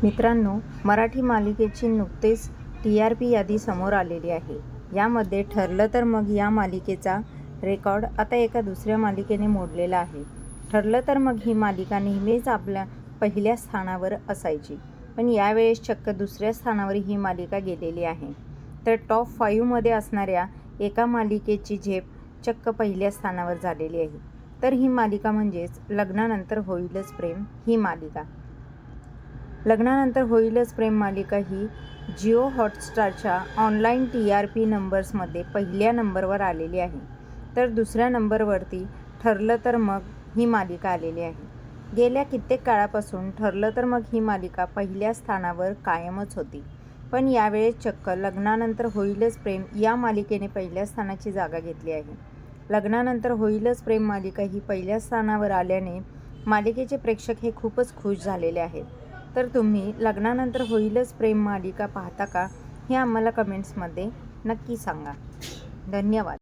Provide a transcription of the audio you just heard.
मित्रांनो, मराठी मालिकेची नुकतेच TRP यादी समोर आलेली आहे. यामध्ये ठरलं तर मग या मालिकेचा रेकॉर्ड आता एका दुसऱ्या मालिकेने मोडलेला आहे. ठरलं तर मग ही मालिका नेहमीच आपल्या पहिल्या स्थानावर असायची, पण यावेळेस चक्क दुसऱ्या स्थानावर ही मालिका गेलेली आहे. तर टॉप 5 मध्ये असणाऱ्या एका मालिकेची झेप चक्क पहिल्या स्थानावर झालेली आहे. तर ही मालिका म्हणजेच लग्नानंतर होईलच प्रेम ही मालिका. लग्नानंतर होईलच प्रेम मालिका ही जिओ हॉटस्टारच्या ऑनलाईन TRP नंबर्समध्ये पहिल्या नंबरवर आलेली आहे. तर दुसऱ्या नंबरवरती ठरलं तर मग ही मालिका आलेली आहे. गेल्या कित्येक काळापासून ठरलं तर मग ही मालिका पहिल्या स्थानावर कायमच होती, पण यावेळेस चक्क लग्नानंतर होईलच प्रेम या मालिकेने पहिल्या स्थानाची जागा घेतली आहे. लग्नानंतर होईलच प्रेम मालिका ही पहिल्या स्थानावर आल्याने मालिकेचे प्रेक्षक हे खूपच खुश झालेले आहेत. तर तुम्ही लग्नानंतर होईलच प्रेम मालिका पाहता का, हे आम्हाला कमेंट्समध्ये नक्की सांगा. धन्यवाद.